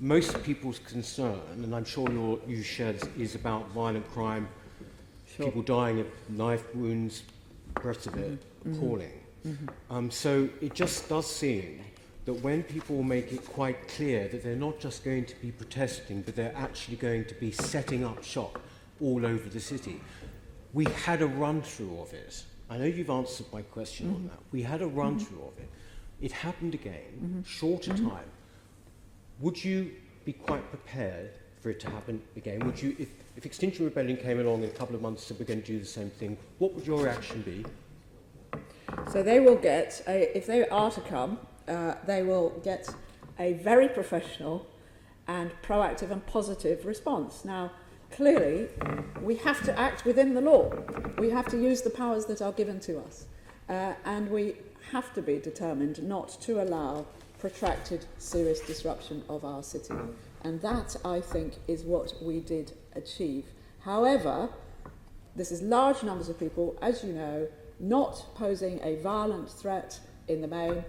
most people's concern, and I'm sure you share this, is about violent crime, people dying of knife wounds, the rest of it, appalling. So it just does seem that when people make it quite clear that they're not just going to be protesting, but they're actually going to be setting up shop all over the city. We had a run-through of it. I know you've answered my question on that. We had a run-through of it. It happened again, shorter time. Would you be quite prepared for it to happen again? Would you, if Extinction Rebellion came along in a couple of months and said we're going to do the same thing, what would your reaction be? So they will get, if they are to come, they will get a very professional and proactive and positive response. Now, clearly, we have to act within the law. We have to use the powers that are given to us. And we have to be determined not to allow protracted, serious disruption of our city. And that, I think, is what we did achieve. However, this is large numbers of people, as you know, not posing a violent threat in the main,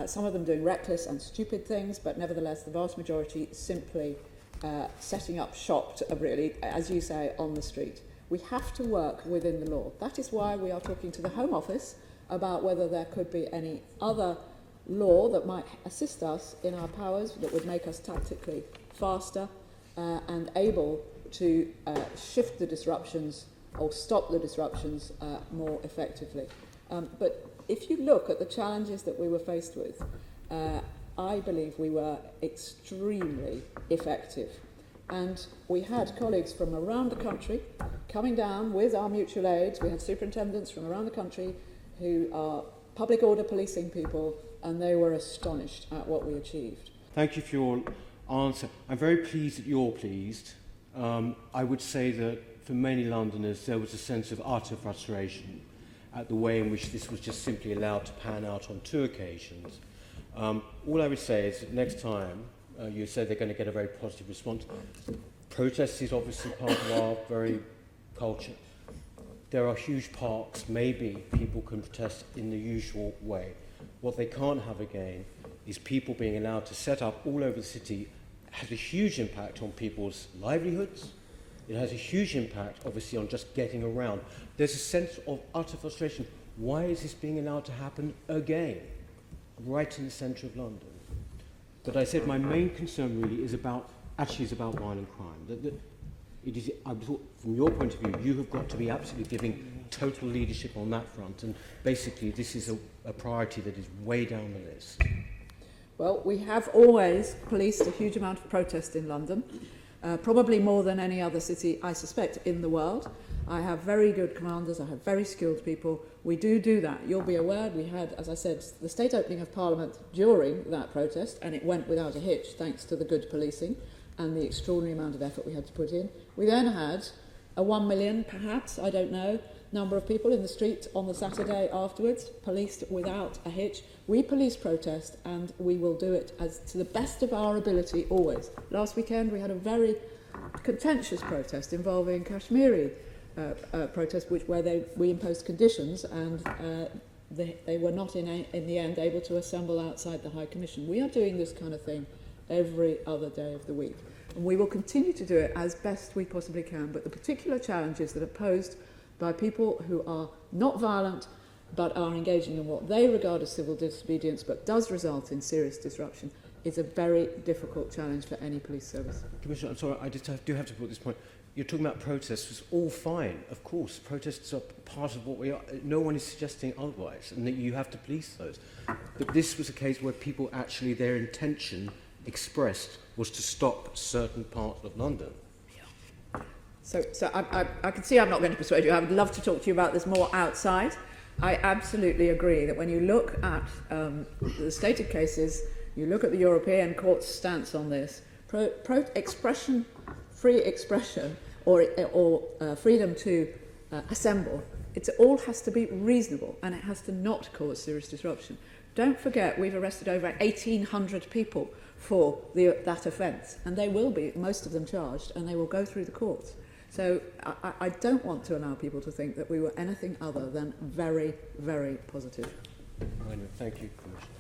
some of them doing reckless and stupid things, but nevertheless the vast majority simply setting up shop, really, as you say, on the street. We have to work within the law. That is why we are talking to the Home Office about whether there could be any other law that might assist us in our powers, that would make us tactically faster and able to shift the disruptions or stop the disruptions more effectively. But if you look at the challenges that we were faced with, I believe we were extremely effective. And we had colleagues from around the country coming down with our mutual aids. We had superintendents from around the country who are public order policing people, and they were astonished at what we achieved. Thank you for your answer. I'm very pleased that you're pleased. I would say that for many Londoners there was a sense of utter frustration at the way in which this was just simply allowed to pan out on 2 occasions. All I would say is that next time you say they're going to get a very positive response. Protest is obviously part of our very culture. There are huge parks, maybe people can protest in the usual way. What they can't have again is people being allowed to set up all over the city. It has a huge impact on people's livelihoods. It has a huge impact, obviously, on just getting around. There's a sense of utter frustration. Why is this being allowed to happen again, right in the centre of London? But I said my main concern really is about violent crime. It is, I thought, from your point of view, you have got to be absolutely giving total leadership on that front. And basically, this is a priority that is way down the list. Well, we have always policed a huge amount of protest in London, probably more than any other city, I suspect, in the world. I have very good commanders, I have very skilled people. We do that. You'll be aware, we had, as I said, the state opening of Parliament during that protest, and it went without a hitch thanks to the good policing and the extraordinary amount of effort we had to put in. We then had a 1 million, perhaps, I don't know, number of people in the street on the Saturday afterwards, policed without a hitch. We police protest, and we will do it as to the best of our ability always. Last weekend we had a very contentious protest involving Kashmiri protest, where we imposed conditions, and they were not in the end able to assemble outside the High Commission. We are doing this kind of thing every other day of the week, and we will continue to do it as best we possibly can. But the particular challenges that are posed by people who are not violent but are engaging in what they regard as civil disobedience but does result in serious disruption is a very difficult challenge for any police service. Commissioner, I'm sorry, I do have to put this point. You're talking about protests. It's all fine, of course. Protests are part of what we are. No one is suggesting otherwise, and that you have to police those. But this was a case where people actually, their intention expressed was to stop certain parts of London. So I can see I'm not going to persuade you. I would love to talk to you about this more outside. I absolutely agree that when you look at the stated cases, you look at the European Court's stance on this, free expression or freedom to assemble, it all has to be reasonable, and it has to not cause serious disruption. Don't forget, we've arrested over 1,800 people for that offence, and they will be, most of them, charged, and they will go through the courts. So I don't want to allow people to think that we were anything other than very, very positive. Thank you, Commissioner.